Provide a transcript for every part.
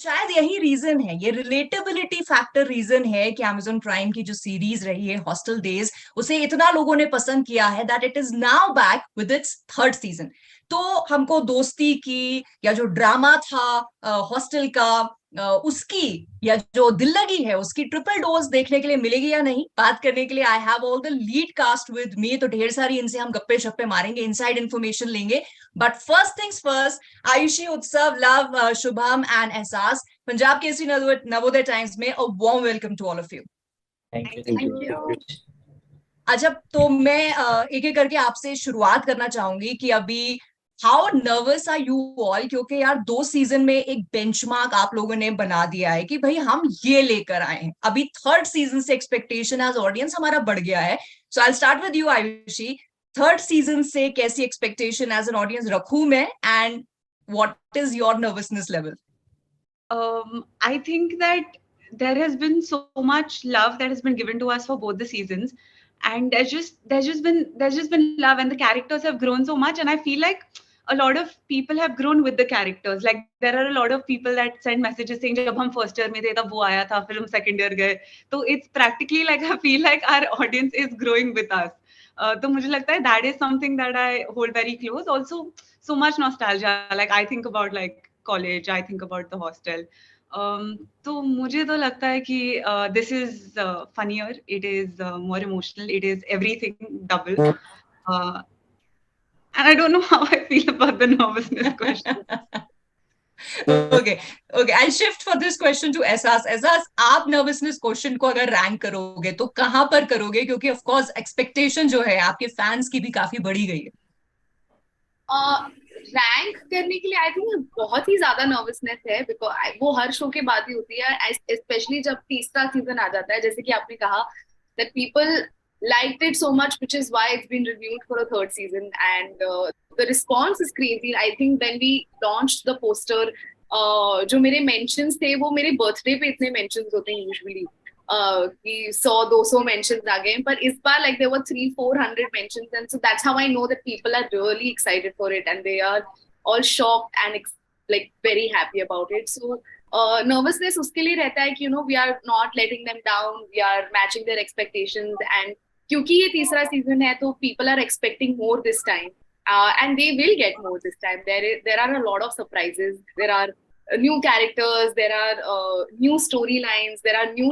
शायद यही रीजन है, ये रिलेटेबिलिटी फैक्टर रीजन है कि Amazon प्राइम की जो सीरीज रही है हॉस्टल डेज, उसे इतना लोगों ने पसंद किया है that it is now back with its third season. तो हमको दोस्ती की या जो ड्रामा था हॉस्टल का, उसकी या जो दिल लगी है उसकी ट्रिपल डोज देखने के लिए मिलेगी या नहीं, बात करने के लिए I have all the lead cast with me. तो ढेर सारी इनसे हम गप्पे शप्पे मारेंगे, इनसाइड इन्फॉर्मेशन लेंगे। But first things first, Ayushi, Utsav, Love, Shubham and एहसास, पंजाब केसरी नवोदय टाइम्स में a warm welcome to all of you. Thank you, thank thank you. You. अच्छा, तो मैं एक एक करके आपसे शुरुआत करना चाहूंगी कि अभी how nervous are you all, क्योंकि यार 2 सीजन में एक बेंचमार्क आप लोगों ने बना दिया है कि भाई हम ये लेकर आए हैं। अभी थर्ड सीजन से एक्सपेक्टेशन एज ऑडियंस हमारा बढ़ गया है। So I start with you Ayushi, third season से कैसी एक्सपेक्टेशन एज एन ऑडियंस रखूं मैं, and what is your nervousness level? I think that there has been so much love that has been given to us for both the seasons, and there's just been love, and the characters have grown so much, and I feel like a lot of people have grown with the characters. Like there are a lot of people that send messages saying जब हम first year में थे तब वो आया था, फिर हम second year गए, तो it's practically like I feel like our audience is growing with us. तो मुझे लगता है that is something that I hold very close. Also, so much nostalgia. Like I think about like college, I think about the hostel. तो मुझे तो लगता है कि this is funnier, it is more emotional, it is everything double. And I don't know how I feel about the nervousness question. Okay okay, I shift for this question to Ehsaas. Ehsaas, आप nervousness question को अगर rank करोगे तो कहां पर करोगे, क्योंकि of course expectation जो है आपके फैंस की भी काफी बढ़ी गई है। रैंक करने के लिए आई थिंक बहुत ही ज्यादा नर्वसनेस है, बिकॉज वो हर शो के बाद ही होती है, स्पेशली जब तीसरा सीजन आ जाता है, जैसे कि आपने कहा that people liked it so much, which is why it's been renewed for a third season, and the response is crazy. I think when we launched the poster, जो मेरे mentions थे वो मेरे birthday पे इतने mentions होते हैं usually, कि 100-200 mentions आ गए, पर इस बार like there were 300-400 mentions, and so that's how I know that people are really excited for it, and they are all shocked and like very happy about it. So nervousness उसके लिए रहता है कि we are not letting them down, we are matching their expectations, and क्योंकि ये तीसरा season है तो people are expecting more this time, and they will get more this time. There are a lot of surprises, there are new characters, there are new storylines, there are new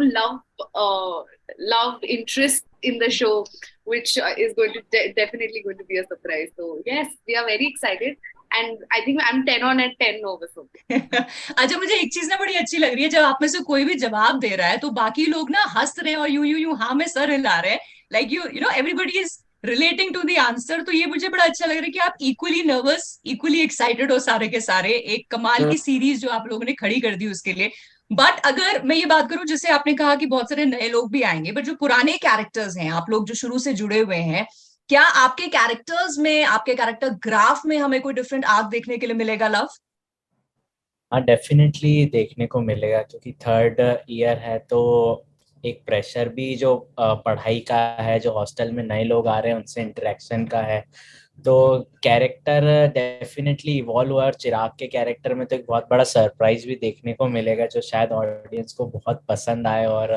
love interest in the show, which is going to definitely going to be a surprise. So yes, we are very excited, and I think I'm 10 on at 10 nervous. अच्छा, मुझे एक चीज ना बड़ी अच्छी लग रही है, जब आप में से कोई भी जवाब दे रहा है तो बाकी लोग ना हंस रहे हैं और यूं हाँ में सर हिला रहे हैं, like you know everybody is relating to the answer. तो ये मुझे बड़ा अच्छा लग रहा है कि आप इक्वली नर्वस, इक्वली एक्साइटेड हो सारे के सारे। एक कमाल की सीरीज जो आप लोगों ने खड़ी कर दी उसके लिए। बट अगर मैं ये बात करूं, जैसे आपने कहा कि बहुत सारे नए लोग भी आएंगे, बट जो पुराने कैरेक्टर्स हैं, आप लोग जो शुरू से जुड़े हुए हैं, क्या आपके कैरेक्टर्स में, आपके कैरेक्टर ग्राफ में हमें कोई डिफरेंट आर्क देखने के लिए मिलेगा? लव, हाँ, डेफिनेटली देखने को मिलेगा, क्योंकि थर्ड ईयर है तो एक प्रेशर भी जो पढ़ाई का है, जो हॉस्टल में नए लोग आ रहे हैं उनसे इंटरेक्शन का है, तो कैरेक्टर डेफिनेटली इवॉल्व हुआ। और चिराग के कैरेक्टर में तो एक बहुत बड़ा सरप्राइज भी देखने को मिलेगा जो शायद ऑडियंस को बहुत पसंद आए और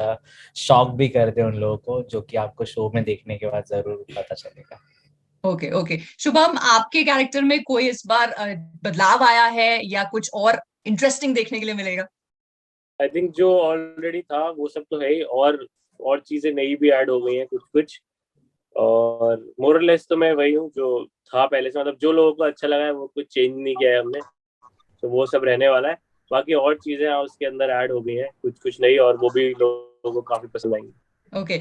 शॉक भी कर दे उन लोगों को, जो कि आपको शो में देखने के बाद जरूर पता चलेगा। Okay okay. शुभम, आपके कैरेक्टर में कोई इस बार बदलाव आया है या कुछ और इंटरेस्टिंग देखने के लिए मिलेगा? आई थिंक जो ऑलरेडी था वो सब तो है ही, और चीजें नई भी ऐड हो गई हैं कुछ कुछ, और मोरलेस तो मैं वही हूँ जो था पहले से। मतलब जो लोगों को अच्छा लगा है वो कुछ चेंज नहीं किया है हमने, तो वो सब रहने वाला है। बाकी और चीजें उसके अंदर ऐड हो गई हैं कुछ कुछ नई, और वो भी लोगों को काफी पसंद आएंगी। ओके।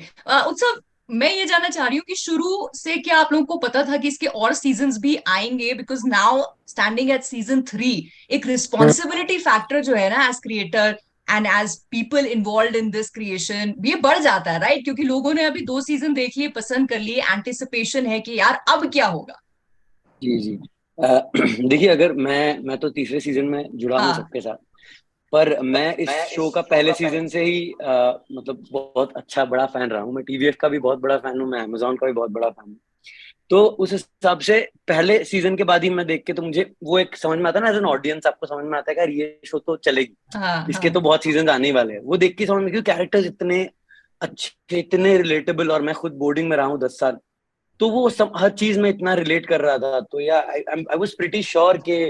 उत्सव, मैं ये जानना चाह रही हूँ कि शुरू से क्या आप लोगों को पता था कि इसके और सीजन्स भी आएंगे? Because now standing at season 3, एक रिस्पॉन्सिबिलिटी फैक्टर जो है ना as creator and as people involve in this creation, ये बढ़ जाता है, राइट? क्योंकि लोगों ने अभी 2 सीजन देख लिए, पसंद कर लिए, एंटिसिपेशन है कि यार अब क्या होगा। जी जी। देखिए, अगर मैं तो तीसरे सीजन में जुड़ा हूँ हाँ। सबके साथ, पर मैं इस शो का पहले सीजन से ही मतलब बहुत अच्छा बड़ा फैन रहा हूँ। मैं टीवीएफ का भी बहुत बड़ा फैन हूँ, मैं अमेजोन का भी बहुत बड़ा फैन हूँ। तो उस हिसाब से पहले सीजन के बाद ही मैं देख के, तो मुझे वो एक समझ में आता है ना, एज एन ऑडियंस आपको समझ में आता है कि यार ये शो तो चलेगी, इसके तो बहुत सीजन आने ही वाले हैं। वो देख के समझ में, क्योंकि कैरेक्टर्स इतने अच्छे, इतने रिलेटेबल, और मैं खुद बोर्डिंग में रहा हूँ 10 साल, तो वो हर चीज में इतना रिलेट कर रहा था। तो या आई वाज प्रीटी श्योर कि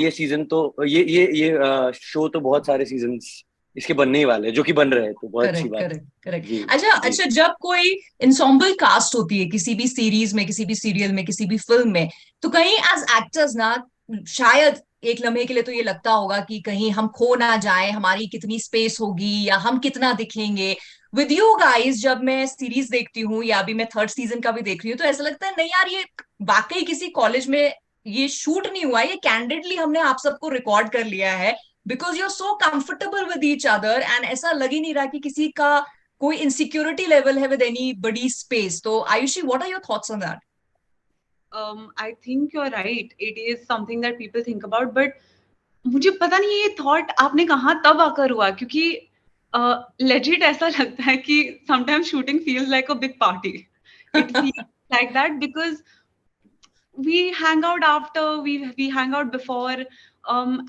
ये सीजन तो ये शो तो बहुत सारे सीजन्स इसके बनने ही वाले हैं, जो कि बन रहे हैं, तो बहुत अच्छी बात है। करेक्ट। अच्छा, जब कोई इंसॉम्बल कास्ट होती है किसी भी सीरीज में, किसी भी सीरियल में, किसी भी फिल्म में, तो कहीं एज एक्टर्स ना, शायद एक लम्हे के लिए तो ये लगता होगा कि कहीं हम खो ना जाए, हमारी कितनी स्पेस होगी या हम कितना दिखेंगे। विद यू गाइस, जब मैं सीरीज देखती हूँ या अभी मैं थर्ड सीजन का भी देख रही हूँ, तो ऐसा लगता है नहीं यार, ये वाकई किसी कॉलेज में ये शूट नहीं हुआ, ये कैंडिडली हमने आप सबको रिकॉर्ड कर लिया है, because you are so comfortable with each other, and ऐसा लग ही नहीं रहा कि किसी का कोई इनसिक्योरिटी लेवल है विद एनी बडी स्पेस। तो Ayushi, what are your thoughts on that? I think you're right. It is something that people think about, but मुझे पता नहीं ये थॉट आपने कहाँ तब आकर हुआ, क्योंकि लेजिट ऐसा लगता है कि sometimes shooting feels like a big party. It feels like that because we hang out after, we hang out before,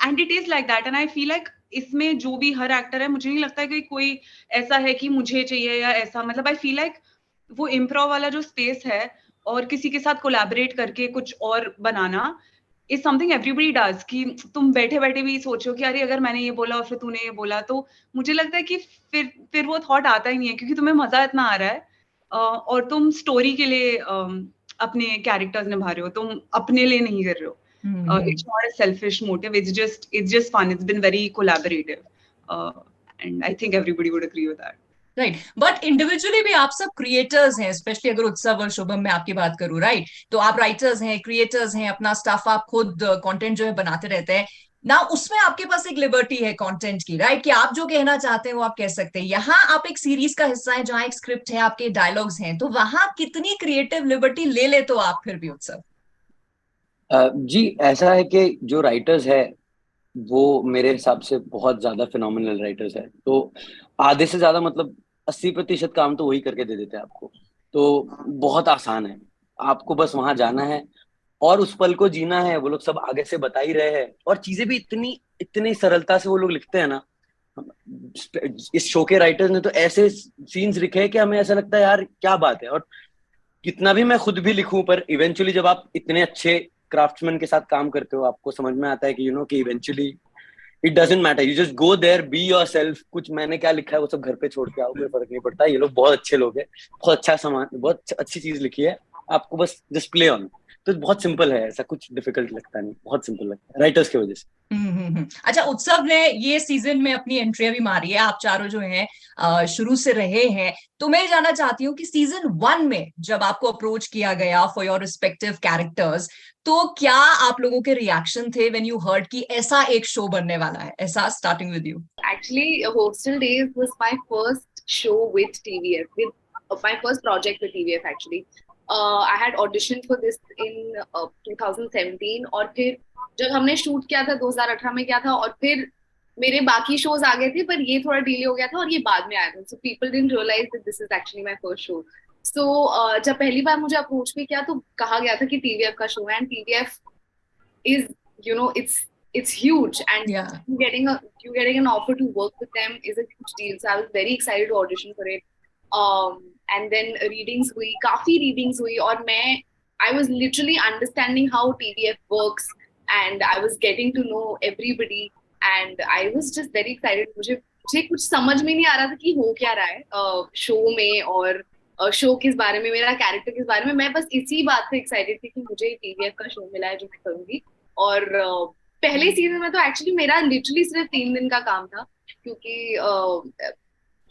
and it is like that. And I feel like इसमें जो भी हर एक्टर है, मुझे नहीं लगता कि कोई ऐसा है कि मुझे चाहिए या ऐसा, मतलब आई फील लाइक वो इम्प्रोव वाला जो स्पेस है और किसी के साथ कोलैबोरेट करके कुछ और बनाना इज समथिंग एवरीबडी डज, कि तुम बैठे बैठे भी सोचो कि अरे अगर मैंने ये बोला और फिर तूने ये बोला, तो मुझे लगता है कि फिर वो थॉट आता ही नहीं है, क्योंकि तुम्हें मजा इतना आ रहा है और तुम स्टोरी के लिए अपने कैरेक्टर्स निभा रहे हो, तुम अपने लिए नहीं कर रहे हो. It's not a selfish motive. It's just fun. It's been very collaborative, and I think everybody would agree with that. Right, but individually भी आप सब क्रिएटर्स हैं, स्पेशली अगर उत्सव और शुभम में आपकी बात करूं, राइट? तो आप राइटर्स हैं, क्रिएटर्स हैं, अपना स्टाफ आप खुद कंटेंट जो है बनाते रहते हैं ना, उसमें आपके पास एक लिबर्टी है कंटेंट की, राइट? कि आप जो कहना चाहते हैं वो आप कह सकते हैं। यहाँ आप एक सीरीज का हिस्सा है जहाँ एक स्क्रिप्ट है, आपके डायलॉग्स हैं, तो वहां कितनी क्रिएटिव लिबर्टी ले ले तो आप फिर भी उत्सव? जी, ऐसा है कि जो राइटर्स है वो मेरे हिसाब से बहुत ज्यादा फिनोमिनल राइटर्स है, तो आधे से ज्यादा मतलब 80% काम तो वही करके दे देते हैं आपको। तो बहुत आसान है, आपको बस वहां जाना है और उस पल को जीना है। वो लोग सब आगे से बता ही रहे हैं, और चीजें भी इतनी सरलता से वो लोग लिखते हैं ना। इस शो के राइटर्स ने तो ऐसे सीन्स लिखे हैं कि हमें ऐसा लगता है यार क्या बात है। और कितना भी मैं खुद भी लिखूं, पर इवेंचुअली जब आप इतने अच्छे क्राफ्ट्समैन के साथ काम करते हो, आपको समझ में आता है कि कि eventually it doesn't matter, you just go there, be yourself. कुछ मैंने क्या लिखा है वो सब घर पे छोड़ के आओ, कोई फर्क नहीं पड़ता। ये लोग बहुत अच्छे लोग हैं, बहुत अच्छा सामान, बहुत अच्छी चीज लिखी है, आपको बस जस्ट प्ले ऑन। तो बहुत सिंपल है, ऐसा कुछ डिफिकल्ट लगता नहीं, बहुत सिंपल लगता है राइटर्स की वजह से। अच्छा, उत्सव ने ये सीजन में अपनी एंट्री भी मारी है, आप चारों जो हैं शुरू से रहे हैं, तो मैं जानना चाहती हूँ कि सीजन 1 में जब आपको अप्रोच किया गया फॉर योर रिस्पेक्टिव कैरेक्टर्स, तो क्या आप लोगों के रिएक्शन थे व्हेन यू हर्ड कि ऐसा एक शो बनने वाला है? ऐसा, starting with you. Actually, Hostel Days was my first show with TVF, with my first project with TVF actually. I had auditioned for this in 2017, और फिर जब हमने शूट किया था 2018 में किया था, और फिर मेरे बाकी शोज आ गए थे, पर ये थोड़ा डिले हो गया था और ये बाद में आया था, so people didn't realise that this is actually my first show. So जब पहली बार मुझे अप्रोच भी किया तो कहा गया था कि TVF का शो है, and TVF is, you know, it's huge, and Yeah. you getting an offer to work with them is a huge deal. So I was very excited to audition for it. And then readings हुई, काफी readings हुई, और I was literally understanding how TVF works, and I was getting to know everybody, and I was just very excited. मुझे कुछ समझ में नहीं आ रहा था कि हो क्या रहा है शो में, और शो किस बारे में, मेरा कैरेक्टर किस बारे में। मैं बस इसी बात से एक्साइटेड थी कि मुझे TVF का शो मिला है जो मैं करूंगी। और पहले सीजन में तो एक्चुअली मेरा लिटरली सिर्फ 3 दिन का काम था, क्योंकि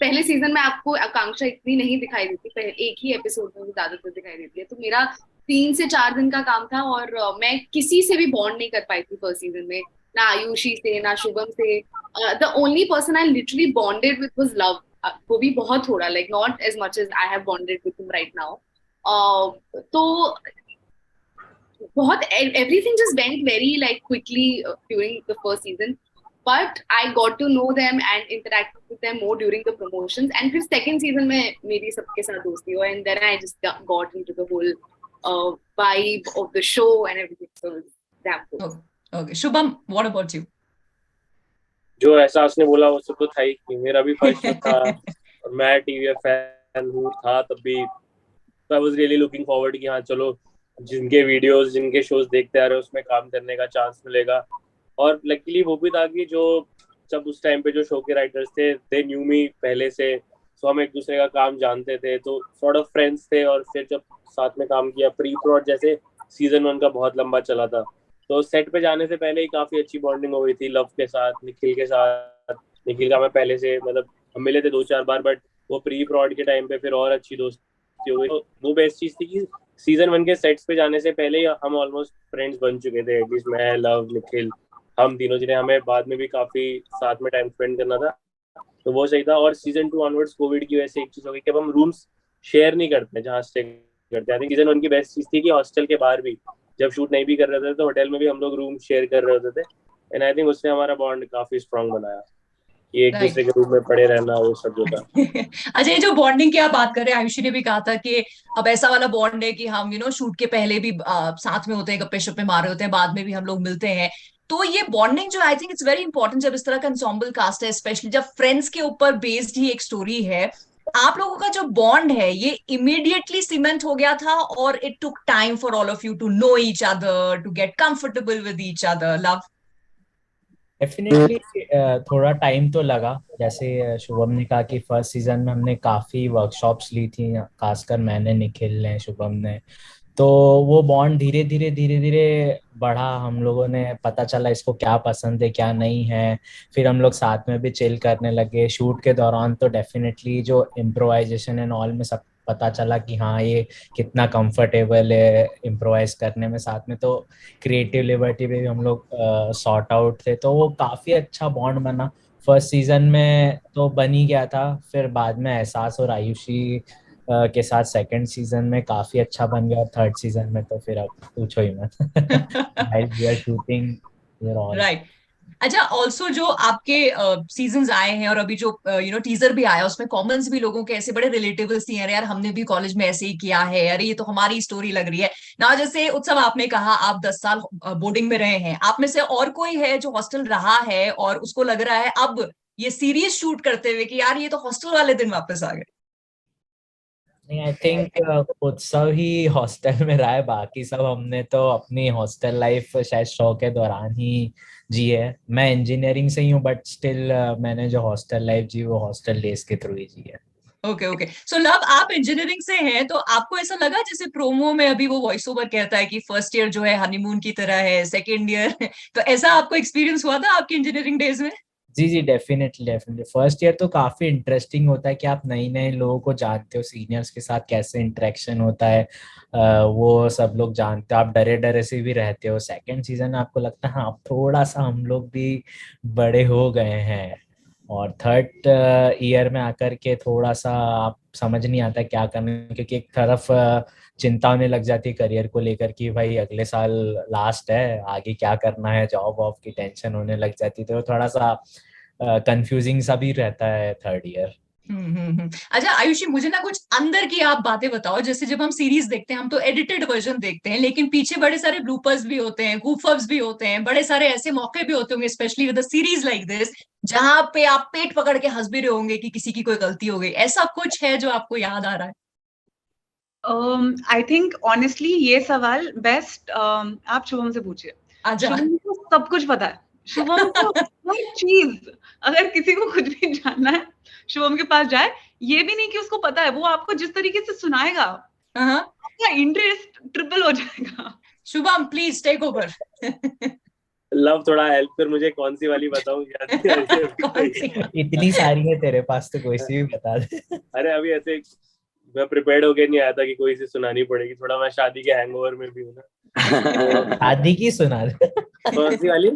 पहले सीजन में आपको आकांक्षा इतनी नहीं दिखाई देती, एक ही एपिसोड में ज्यादातर दिखाई देती है, तो मेरा 3 से 4 दिन का काम था, और मैं किसी से भी बॉन्ड नहीं कर पाई थी फर्स्ट सीजन में, ना आयुषी से, ना शुभम से। The only person I literally bonded with was Love, वो भी बहुत थोड़ा, like not as much as I have bonded with him right now. तो बहुत everything just went very like quickly during the first season, but I got to know them and interact with them more during the promotions, and फिर second season में मेरी सबके साथ दोस्ती हुई, and then I just got into the whole vibe of the show and everything. So it's damn cool. Okay, Shubham, what about you? जो एहसास ने बोला वो सब तो था ही कि मेरा भी फर्स्ट शो था और मैं टीवी फैन हूँ था तब भी। I was really looking forward कि हाँ चलो जिनके वीडियोस जिनके शोज देखते आ रहे हैं उसमें काम करने का चांस मिलेगा। और लकीली वो भी था कि जो जब उस टाइम पे जो शो के राइटर्स थे दे न्यू मी पहले से, तो हम एक दूसरे का काम जानते थे, तो सॉर्ट ऑफ फ्रेंड्स थे। और फिर जब साथ में काम किया प्री प्रोड जैसे सीजन 1 का बहुत लंबा चला था, तो सेट पे जाने से पहले ही काफी अच्छी बॉन्डिंग हो गई थी लव के साथ, निखिल के साथ। निखिल का मैं पहले से मतलब हम मिले थे 2-4 बार, बट वो प्री प्रोड के टाइम पे फिर और अच्छी दोस्ती हो गई। तो वो बेस्ट चीज थी कि सीजन 1 के सेट्स पे जाने से पहले ही हम ऑलमोस्ट फ्रेंड्स बन चुके थे। एटलीस्ट मैं, लव, निखिल, हम तीनों जिन्हें हमें बाद में भी काफी साथ में टाइम स्पेंड करना था, तो वो सही था। और सीजन 2 ऑनवर्ड्स कोविड की वजह से एक चीज हो गई कि अब हम रूम्स शेयर नहीं करते जहाँ स्टे करते। आई थिंक सीजन 1 की बेस्ट चीज थी कि हॉस्टल के बाहर भी जब शूट नहीं भी कर रहे थे तो होटल में भी हम लोग रूम शेयर कर रहे होते थे। एंड आई थिंक उसने हमारा बॉन्ड काफी स्ट्रांग बनाया, ये एक दूसरे के रूम में पड़े रहना वो सब जो था। अच्छा, ये जो बॉन्डिंग की आप बात कर रहे हैं, आयुषी ने भी कहा था कि अब ऐसा वाला बॉन्ड है कि हम शूट के पहले भी साथ में होते हैं, गप्पे शप्पे मार रहे होते हैं, बाद में भी हम लोग मिलते हैं। तो ये बॉन्डिंग जो I think it's very important जब इस तरह का एंसेम्बल कास्ट है, स्पेशली जब फ्रेंड्स के ऊपर बेस्ड ही एक स्टोरी है। आप लोगों का जो बॉन्ड है ये इमीडिएटली सीमेंट हो गया था और it took time for all of you to know each other, to get comfortable with each other? Love, definitely थोड़ा टाइम तो लगा। जैसे शुभम ने कहा कि फर्स्ट सीजन में हमने काफी वर्कशॉप्स ली थी, खासकर मैंने, निखिल ने, शुभम ने। तो वो बॉन्ड धीरे धीरे बढ़ा। हम लोगों ने पता चला इसको क्या पसंद है क्या नहीं है, फिर हम लोग साथ में भी चिल करने लगे। शूट के दौरान तो डेफिनेटली जो इम्प्रोवाइजेशन एंड ऑल में सब पता चला कि हाँ ये कितना कंफर्टेबल है इम्प्रोवाइज करने में साथ में। तो क्रिएटिव लिबर्टी पे भी हम लोग सॉर्ट आउट थे, तो वो काफी अच्छा बॉन्ड बना। फर्स्ट सीजन में तो बन ही गया था, फिर बाद में एहसास और आयुषी के साथ सेकंड सीजन में काफी अच्छा बन गया। और थर्ड सीजन में तो फिर अब पूछो ही मत। We are shooting on. Right. अच्छा, ऑल्सो जो आपके सीजन्स आए हैं और अभी जो टीजर भी आया उसमें कमेंट्स भी लोगों के ऐसे बड़े रिलेटेबल सी हैं, यार हमने भी कॉलेज में ऐसे ही किया है, अरे ये तो हमारी स्टोरी लग रही है ना। जैसे उत्सव, आपने कहा आप 10 साल बोर्डिंग में रहे हैं, आप में से और कोई है जो हॉस्टल रहा है और उसको लग रहा है अब ये सीरीज शूट करते हुए कि यार ये तो हॉस्टल वाले दिन वापस आ गए? नहीं, आई थिंक उत्सव ही हॉस्टल में रहा है, बाकी सब हमने तो अपनी हॉस्टल लाइफ शायद शो के दौरान ही जी है। मैं इंजीनियरिंग से ही हूँ, बट स्टिल मैंने जो हॉस्टल लाइफ जी वो हॉस्टल डेज के थ्रू ही जी है। ओके। सो लव, आप इंजीनियरिंग से हैं, तो आपको ऐसा लगा जैसे प्रोमो में अभी वो वॉइस ओवर कहता है कि फर्स्ट ईयर जो है हनीमून की तरह है, सेकेंड ईयर तो ऐसा आपको एक्सपीरियंस हुआ था आपकी इंजीनियरिंग डेज में? जी, डेफिनेटली फर्स्ट ईयर तो काफी इंटरेस्टिंग होता है कि आप नए नए लोगों को जानते हो, सीनियर्स के साथ कैसे इंटरेक्शन होता है वो सब लोग जानते हो, आप डरे डरे से भी रहते हो। सेकंड सीजन में आपको लगता है हाँ अब थोड़ा सा हम लोग भी बड़े हो गए हैं। और थर्ड ईयर में आकर के थोड़ा सा आप समझ नहीं आता क्या करना है, क्योंकि एक तरफ चिंता होने लग जाती है करियर को लेकर कि भाई अगले साल लास्ट है, आगे क्या करना है, जॉब वॉब की टेंशन होने लग जाती है। तो थोड़ा सा कंफ्यूजिंग सा भी रहता है थर्ड ईयर। अच्छा आयुषी, मुझे ना कुछ अंदर की आप बातें बताओ। जैसे जब हम सीरीज देखते हैं हम तो एडिटेड वर्जन देखते हैं, लेकिन पीछे बड़े सारे ब्लूपर्स भी होते हैं, गूफअप्स भी होते हैं, बड़े सारे ऐसे मौके भी होते होंगे specially with a series like this जहां पे आप पेट पकड़ के हंस भी रहे होंगे कि किसी की कोई गलती हो गई। ऐसा कुछ है जो आपको याद आ रहा है? आई थिंक ऑनेस्टली ये सवाल बेस्ट आप शुभम से पूछिए। अच्छा। शुभम को सब कुछ पता है। शुभम को हर चीज, अगर किसी को कुछ भी जानना है शुभम के पास जाए। ये भी नहीं कि उसको पता है, वो आपको जिस तरीके से सुनाएगा आपका इंटरेस्ट ट्रिपल हो जाएगा। Shubham please take over. Love थोड़ा हेल्प कर, मुझे कौन सी वाली बताऊं? इतनी सारी है तेरे पास तो कोई सी भी बता दे। अरे अभी ऐसे मैं प्रिपेयर्ड होके नहीं आया था कि कोई सी सुनानी पड़ेगी, थोड़ा मैं शादी के हैंगओवर में भी हूँ ना। शादी की सुना दे। कौन सी वाली?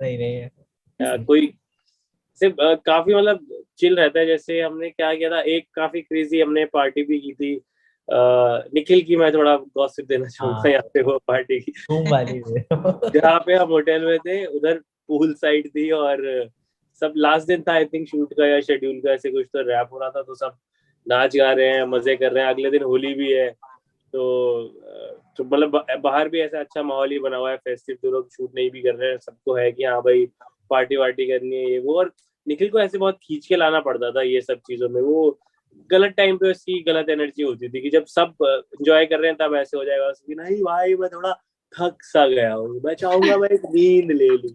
नहीं कोई सिर्फ काफी मतलब चिल रहता है। जैसे हमने क्या किया था, एक काफी क्रेजी हमने पार्टी भी की थी निखिल की। मैं थोड़ा गॉसिप देना चाहूंगा यहाँ पे। वो पार्टी की वाली जहाँ पे हम होटल में थे, उधर पूल साइड थी और सब लास्ट दिन था आई थिंक शूट का या शेड्यूल का, ऐसे कुछ तो रैप हो रहा था, तो सब नाच गा रहे हैं, मजे कर रहे हैं। अगले दिन होली भी है, तो मतलब बाहर भी ऐसा अच्छा माहौल ही बना हुआ है फेस्टिव, जो लोग शूट नहीं भी कर रहे हैं सबको है कि हाँ भाई पार्टी वार्टी करनी है ये वो। और निखिल को ऐसे बहुत खींच के लाना पड़ता था ये सब चीजों में, वो गलत टाइम पे उसकी गलत एनर्जी होती थी कि जब सब एंजॉय कर रहे हैं तब ऐसे हो जाएगा उसकी, नहीं भाई मैं थोड़ा थक सा गया हूँ, मैं चाहूंगा मैं एक नींद ले लूं।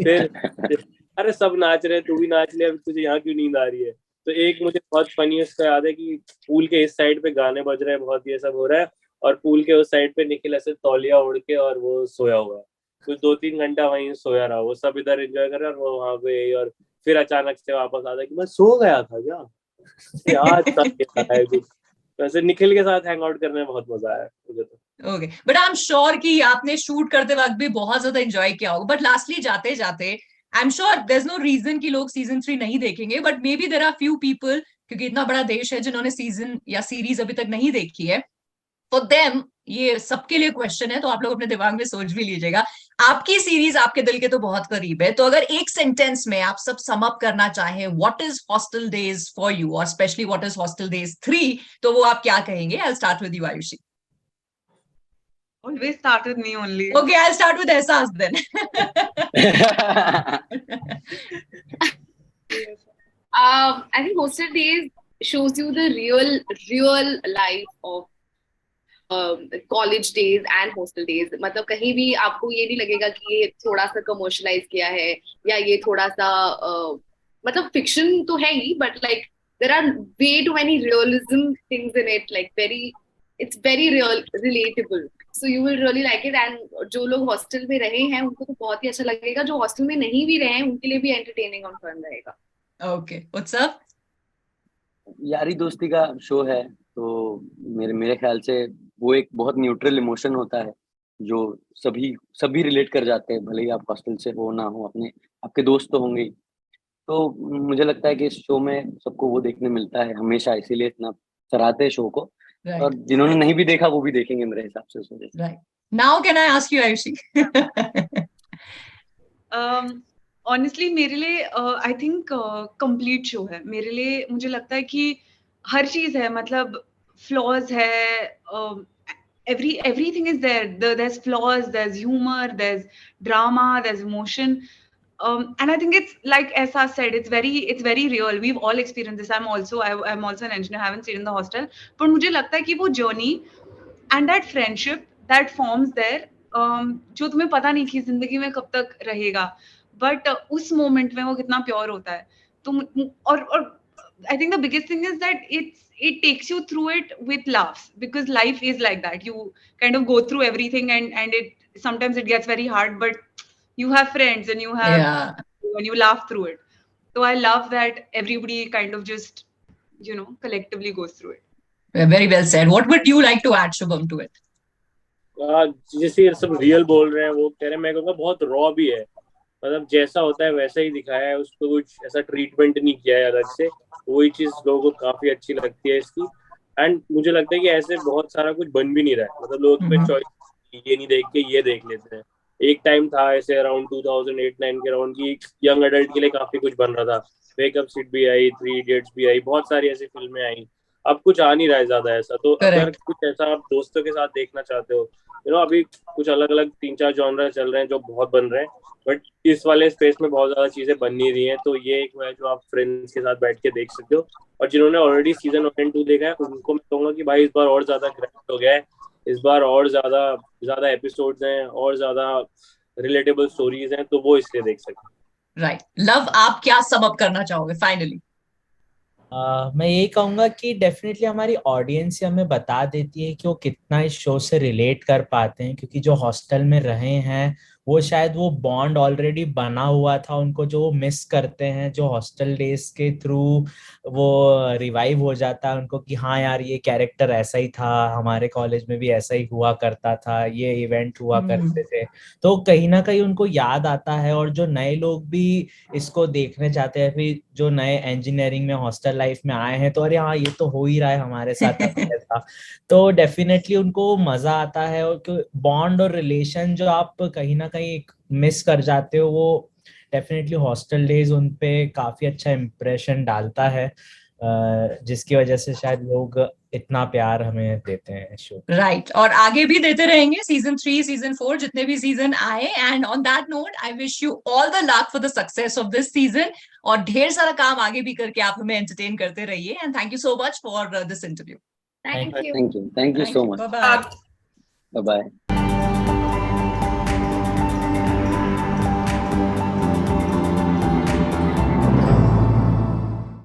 फिर अरे सब नाच रहे तू भी नाच ले, अब तुझे यहाँ क्यों नींद आ रही है। तो एक मुझे बहुत फनी उसका याद है कि पूल के इस साइड पे गाने बज रहे हैं बहुत, ये सब हो रहा है, और पूल के उस साइड पे निखिल ऐसे तौलिया उड़ के और वो सोया हुआ है, कुछ 2-3 घंटा वहीं सोया रहा, वो सब इधर एंजॉय कर रहे हैं और वो वहां पे, और फिर अचानक से वापस आता है कि मैं सो गया था क्या, याद था कुछ। वैसे निखिल के साथ हैंग आउट करने में बहुत मजा आया मुझे तो। Okay, but I am sure कि आपने शूट करते वक्त भी बहुत ज्यादा एंजॉय किया होगा। बट लास्टली जाते जाते I am sure there is no reason कि लोग सीजन 3 नहीं देखेंगे, but maybe there are few people, क्योंकि इतना बड़ा देश है, जिन्होंने सीजन या सीरीज अभी तक नहीं देखी है। फॉर देम ये सबके लिए क्वेश्चन है, तो आप लोग अपने दिमाग में सोच भी लीजिएगा। आपकी सीरीज आपके दिल के तो बहुत करीब है, तो अगर एक सेंटेंस में आप सब सम अप करना चाहें what is hostel days for you, और specially what is hostel days 3, तो वो आप क्या कहेंगे? I will start with you Ayushi. Always start with me only. Okay, I'll start with Ehsaas then. I think Hostel Days shows you the real life of college days and hostel days. मतलब कहीं भी आपको ये नहीं लगेगा कि ये थोड़ा सा कमर्शलाइज किया है या ये थोड़ा सा मतलब फिक्शन तो है ही, but like there are way too many realism things in it, like it's very real relatable, so you will really like it. And जो लोग हॉस्टल में रहे हैं उनको तो बहुत ही अच्छा लगेगा, जो हॉस्टल में नहीं भी रहे हैं उनके लिए भी एंटरटेनिंग और फन रहेगा। Okay, what's up? यारी दोस्ती का शो है, तो मेरे ख्याल से वो एक बहुत न्यूट्रल इमोशन होता है जो सभी रिलेट कर जाते हैं, भले ही आप हॉस्टल से हो ना हो, अपने आपके दोस्त तो होंगे ही। तो मुझे लगता है कि इस शो में सबको वो देखने मिलता है हमेशा, इसीलिए इतना सराहते हैं शो को। Right. और जिन्होंने नहीं भी देखा वो भी देखेंगे मेरे हिसाब से उस वजह से। Right. Now can I ask you, Ayushi? Honestly मेरे लिए आई थिंक कंप्लीट शो है मेरे लिए। मुझे लगता है कि हर चीज है, मतलब फ्लॉज है, everything is there. There's flaws, there's humor, there's drama, there's emotion, and I think it's like Esa said, it's very real. We've all experienced this. I'm also an engineer, I haven't stayed in the hostel, but मुझे लगता है कि वो journey and that friendship that forms there, जो तुम्हें पता नहीं कि जिंदगी में कब तक रहेगा, बट उस मोमेंट में वो कितना प्योर होता है। तो और I think the biggest thing is that it takes you through it with laughs, because life is like that. You kind of go through everything and it sometimes it gets very hard, but you have friends and you have when you laugh through it. So I love that everybody kind of just collectively goes through it. Very well said. What would you like to add, Shubham, to it? जैसे ये सब real बोल रहे हैं, वो कह रहे हैं, मैं कहूँगा बहुत रॉ भी है, मतलब जैसा होता है वैसा ही दिखाया है, उसको कुछ ऐसा ट्रीटमेंट नहीं किया है अलग से, वही चीज लोगों को काफी अच्छी लगती है इसकी। एंड मुझे लगता है कि ऐसे बहुत सारा कुछ बन भी नहीं रहा है, मतलब लोग पे चॉइस ये नहीं देख के ये देख लेते हैं। एक टाइम था ऐसे अराउंड 2008-9 के अराउंड की यंग एडल्ट के लिए काफी कुछ बन रहा था, वेकअप सीट भी आई, 3 इडियट्स भी आई, बहुत सारी ऐसी फिल्में आई। अब कुछ आ नहीं रहा है ज्यादा ऐसा, तो अगर कुछ ऐसा आप दोस्तों के साथ देखना चाहते हो, अभी कुछ अलग अलग 3-4 जॉनर चल रहे हैं जो बहुत बन रहे हैं, बट इस वाले स्पेस में बहुत ज्यादा चीजें बन नहीं रही हैं, तो ये एक है जो आप फ्रेंड्स के साथ बैठ के देख सकते हो। और जिन्होंने ऑलरेडी सीजन 1 और 2 देखा है उनको मैं कहूंगा कि भाई इस बार और ज्यादा ग्रैंड हो गया है, इस बार और ज्यादा एपिसोड्स हैं और ज्यादा रिलेटेबल स्टोरीज हैं, तो वो इसलिए देख सकते हैं। राइट। लव, आप क्या सम अप करना चाहोगे फाइनली? मैं यही कहूंगा कि डेफिनेटली हमारी ऑडियंस हमें बता देती है कि वो कितना इस शो से रिलेट कर पाते हैं, क्योंकि जो हॉस्टल में रहे हैं वो शायद वो बॉन्ड ऑलरेडी बना हुआ था उनको, जो वो मिस करते हैं, जो हॉस्टल डेज के थ्रू वो रिवाइव हो जाता है उनको कि हाँ यार ये कैरेक्टर ऐसा ही था, हमारे कॉलेज में भी ऐसा ही हुआ करता था, ये इवेंट हुआ करते थे, तो कहीं ना कहीं उनको याद आता है। और जो नए लोग भी इसको देखने चाहते हैं, फिर जो नए इंजीनियरिंग में हॉस्टल लाइफ में आए हैं, तो अरे हाँ ये तो हो ही रहा है हमारे साथ ऐसा, तो डेफिनेटली उनको मजा आता है। और बॉन्ड और रिलेशन जो आप कहीं ना कहीं मिस कर जाते हो, वो डेफिनेटली हॉस्टल डेज उन पे काफी अच्छा इम्प्रेशन डालता है। जिसकी वजह से शायद लोग इतना प्यार हमें देते हैं शो। राइट, और आगे भी देते रहेंगे सीजन 3 सीजन 4 जितने भी सीजन आए। And on that note I wish you all the luck for the success of this season, और ढेर सारा काम आगे भी करके आप हमें एंटरटेन करते रहिए। And thank you so much for this interview. Thank you. Thank you so much. Bye bye. Bye bye.